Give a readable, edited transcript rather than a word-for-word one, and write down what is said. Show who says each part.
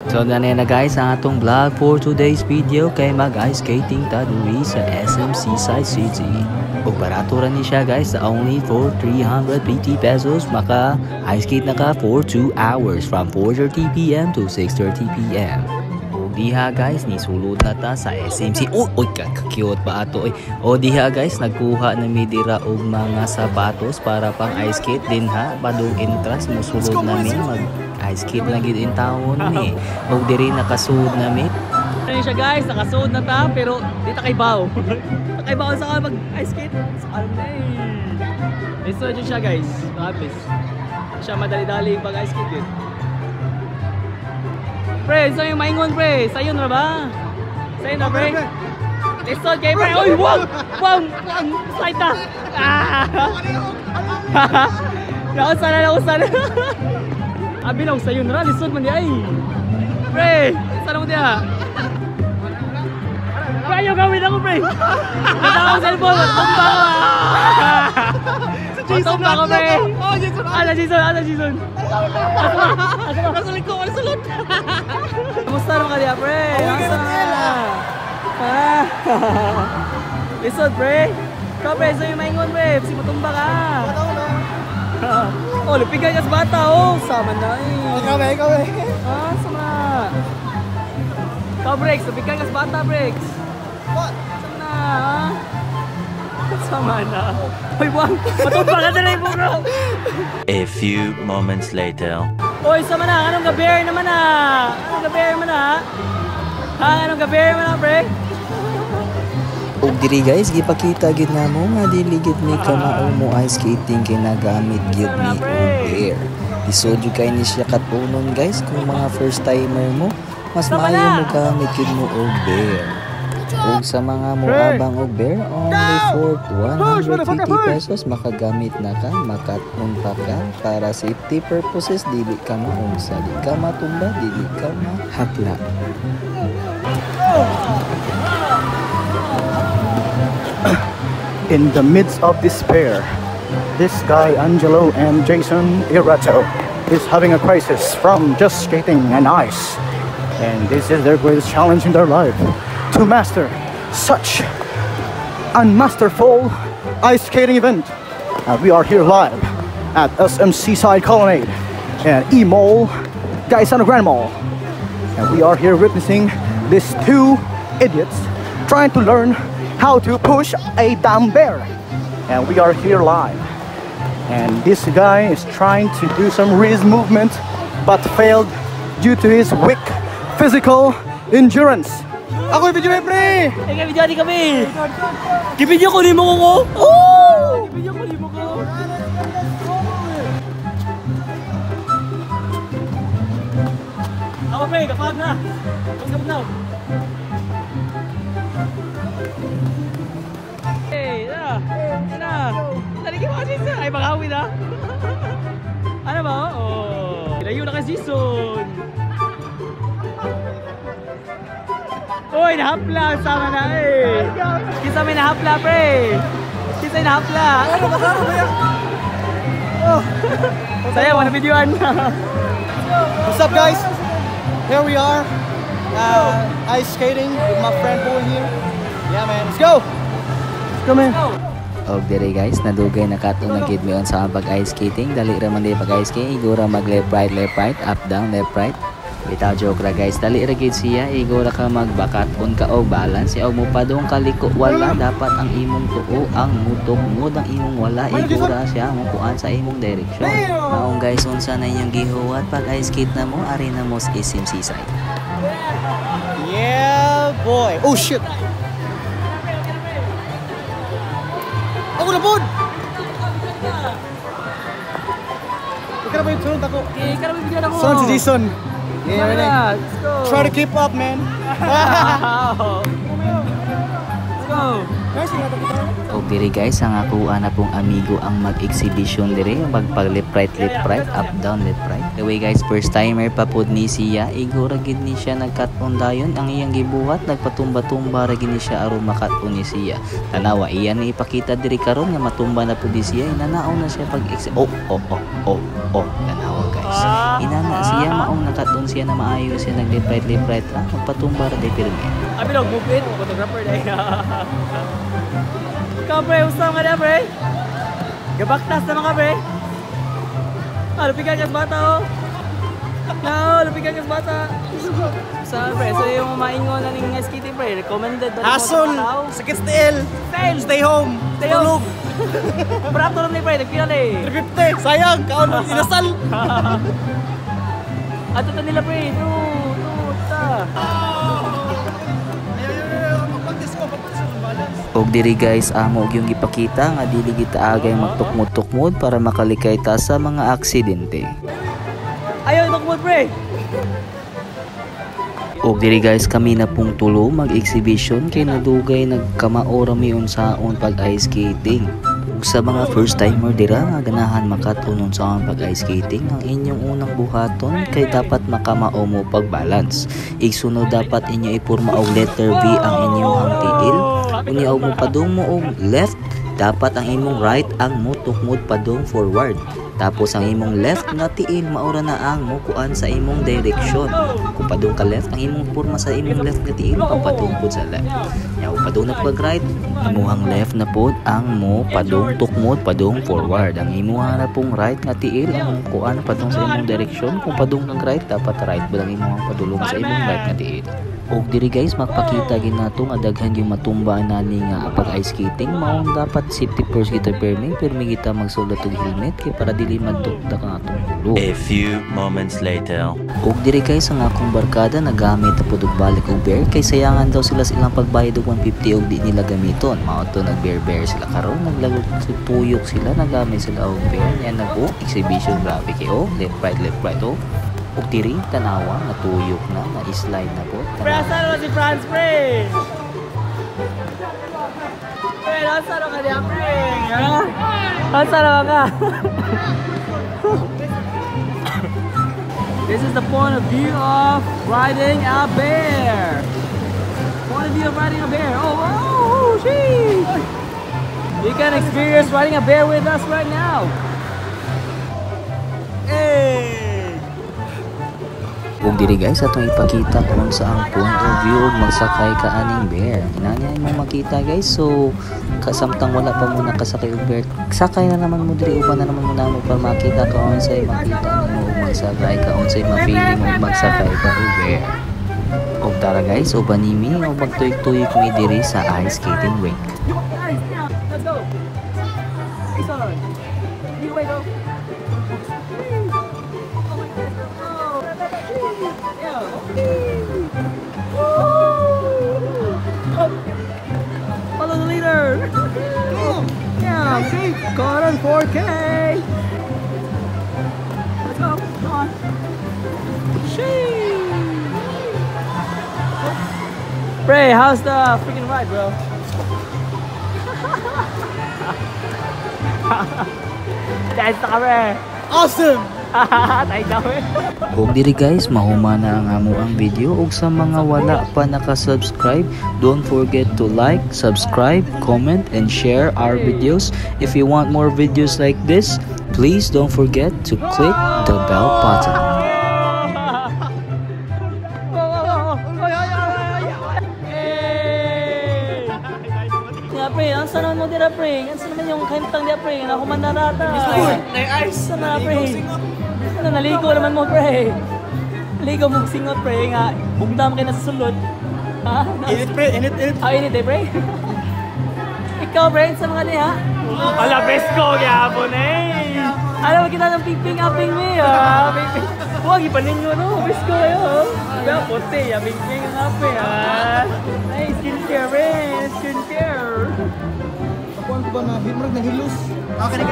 Speaker 1: So na guys ang atong vlog for today's video kay mag-ice skating ta diri sa SM Seaside City. Ug barato ra ni siya guys, only for 350 pesos maka ice skate na ka for 2 hours from 4:30 PM to 6:30 PM. Ug diha guys ni sulod na ta sa SMC. Oy ka-cute ba ato O diha guys nagkuha na mi dira og mga sapatos para pang ice skate din ha. Padung entrance mo sulod na mi mag ice skate na gid in town ni. Og diri nakasuod na mi.
Speaker 2: Ano siya guys, nakasuod na ta pero di ta kay baw. Kay baw sa mag ice skate. Sa alay. Isuod yun siya guys. Tapos siya madali-dali pag ice skate din. Pre, so yung maingon pre, sayo na ba? Sayo na pre. Isuod kay pre. Oy, wag! Wag! Slide ta. Nausan na. Abi lang sayo na, lisod man di ay. Pre, sana mo diha. Pre, ayaw gawin ako pre. Natawa ang cellphone, tumba ko. Tumba ko pre. Ala Jason. Nasa liko, wala sulod. Kamusta naman ka diha pre? Nasa na. Lisod pre. Ikaw pre, so yung maingon pre, kasi matumba ka. Oh, lupigan ka sa bata, oh. Sama na eh. Ikaw eh. Sama. Ikaw, Breaks. Lupigan ka sa bata, Breaks. What? Sama na, ha? Sama na. Hoy, wag. Matumba ka na rin mo, bro.
Speaker 3: A few moments later.
Speaker 2: Hoy, sama na. Anong gabier naman, ha? Anong gabier naman, ha, pre?
Speaker 1: Ug diri guys gipakita gid namo nga dili gid mi kamao mo ice skating kinagamit gid mi og bear. Isod jud kay ni siya katunon guys kung mga first timer mo mas maayo mo gamit gid mo og bear. Ug sa mga moabang og bear only for 150 pesos makagamit na ka, makaton pa ka para safety purposes dili ka maunsa, di ka matumba, dili ka mahapla.
Speaker 4: In the midst of despair, this guy Angelo and Jason Irato is having a crisis from just skating and ice. And this is their greatest challenge in their life, to master such unmasterful ice skating event. We are here live at SM Seaside Colonnade and E-Mall, Gaisano Grand Mall. And we are here witnessing these two idiots trying to learn how to push a damn bear. And we are here live. And this guy is trying to do some wrist movement but failed due to his weak physical endurance.
Speaker 2: Ako video pre! Video di kami! Video ko limo ko! Oh! Video ko limo ko! Ako pre, kapag na! Kapag na! Ay, mag-awin na. Ano ba? Oh. Layo na kay Jason. Uy, nahapla. Sama na eh. Kisa may nahapla, pre. Kisa may nahapla. Ano ba? Ano ba yan? Oh. Saya, wala videoan.
Speaker 4: What's up, guys? Here we are. Ice skating with my friend Boy here. Yeah, man. Let's go. Let's go, man.
Speaker 1: Og dire guys nadugay na kato na gid mi on sa pag ice skating dali ra man di pag ice skating igura mag left right up down left right bitaw joke ra guys dali ra gid siya igura ka magbakat on ka og balance og mo padong kaliko wala dapat ang imong tuo ang mutog ang imong wala igura siya mo kuan sa imong direction. Maong guys unsa na inyong gihuwat pag ice skate na mo ari na mo sa SM Seaside.
Speaker 4: Yeah boy. Oh shit. Ako na pod! Ikaw na ba yung sunod ako?
Speaker 2: Ikaw na ba yung bigyan ako?
Speaker 4: Son si Jason. Yeah,
Speaker 2: let's go.
Speaker 4: Try to keep up, man.
Speaker 2: Let's go.
Speaker 1: Og diri guys ang ako na pong amigo ang mag-exhibition diri magpag left right up down left right. The way guys first timer pa pud ni siya igura gid ni siya nagkat-on dayon ang iyang gibuhat nagpatumba-tumba ra gid ni siya aron makat-on ni siya. Tanawa iyan ni ipakita diri karon nga matumba na pud siya nanaaw na siya pag tanawa guys. Inana siya maong nakatun siya na maayo siya nag-liprite lang. Magpatumbar day pirmi.
Speaker 2: Abi dog move it, photographer day. Ikaw pre, usam ka na pre. Gabaktas naman ka pre. Lupikan ka sa bata oh. No, lupikan ka sa bata. Sa pre, so yung maingon na ng skating pre, recommended ba
Speaker 5: Hassle! Sakit sa tiil! Stay home!
Speaker 2: Stay home! Barato lang ni pre, nagpila na eh.
Speaker 5: 350! Sayang! Kaon mo inasal!
Speaker 2: Ato ta nila pre, ta.
Speaker 5: Mag-practice ko, balance.
Speaker 1: Og diri guys, amo og yung ipakita nga dili kita agay magtukmod-tukmod para makalikay ta sa mga aksidente.
Speaker 2: Ayaw itukmod pre!
Speaker 1: Og diri guys, kami na pong tulo mag-exhibition kay nadugay nagkamaora mi unsaon pag-ice skating. Ug sa mga first timer dira nga ganahan makatunon sa pag-ice skating, ang inyong unang buhaton kay dapat makamao mo pag-balance. Igsunod dapat inyo ipurma og letter V ang inyong tiil. Unya og mo padung mo og left, dapat ang imong right ang mutukmod padung forward. Tapos ang imong left nga tiil maura na ang mukuan sa imong direksyon. Kung padung ka left, ang imong porma sa imong left nga tiil papadung pud sa left. Ya kung padung na pag right, imuhang left na pod ang mo padung tukmod padung forward. Ang imuha na pong right nga tiil ang mukuan padung sa imong direksyon. Kung padung kang right, dapat right pud ang imong padulong sa imong right nga tiil. Og diri guys, magpakita gid nato nga daghan yung matumba nani nga pag ice skating, mao dapat safety first kita permi kita magsulod og helmet kay para dili madukta ka atong ulo.
Speaker 3: A few moments later.
Speaker 1: Og diri guys, ang akong barkada nagamit pud og balik og bear kay sayangan daw sila silang pagbayad og 150 og di nila gamiton. Mao to nag-bear sila karon, naglagok tuyok sila, nagamit sila og bear. Yan exhibition grabe kay left right oh. Og diri tanawa natuyok na slide na po.
Speaker 2: Pre, asan naman si Franz pre? Pre, asan naman ka niya pre? Asan naman ka? This is the point of view of riding a bear. Point of view of riding a bear. Oh, sheesh. You can experience riding a bear with us right now. Hey.
Speaker 1: Ug diri guys, atong ipakita kung saan point of view og magsakay ka aning bear. Inanya mo makita guys, so kasamtang wala pa mo nakasakay og bear, sakay na naman mo diri, uban na naman mo namo para makita ka unsay makita nimo og magsakay ka, unsay mapili mo magsakay ka og bear. Og tara guys, uban nimi og magtuyok-tuyok mi diri sa ice skating rink.
Speaker 2: Let's go. Excellent. You wait go. Follow the leader. Yeah, caught on 4K. Let's go. Come on. Bray, how's the freaking ride, bro? That's the camera.
Speaker 5: Awesome!
Speaker 1: Og diri guys, mahuma na ang amo ang video. Og sa mga wala pa naka-subscribe, don't forget to like, subscribe, comment, and share our videos. If you want more videos like this, please don't forget to click the bell button.
Speaker 2: Pre, ang sana mo dira pre, ang sana man yung kantang dia pre, na kumandarata.
Speaker 5: Ice!
Speaker 2: Sana pre. Ano, naligo naman mo pre. Naligo mo singot pre, nga bugdam kayo na sa sulod. Ha?
Speaker 5: Init pre, init.
Speaker 2: Init eh pre. Ikaw pre, sa mga niya. Ala, besko, gyapon eh. Alam mo kita ng piping-aping mo ha. Huwag ipanin nyo no, besko kayo. Kaya puti, piping ang aping ha. Ay, skincare pre, skincare.
Speaker 5: Ako ang ba na himrag na hilos? Ah, kani.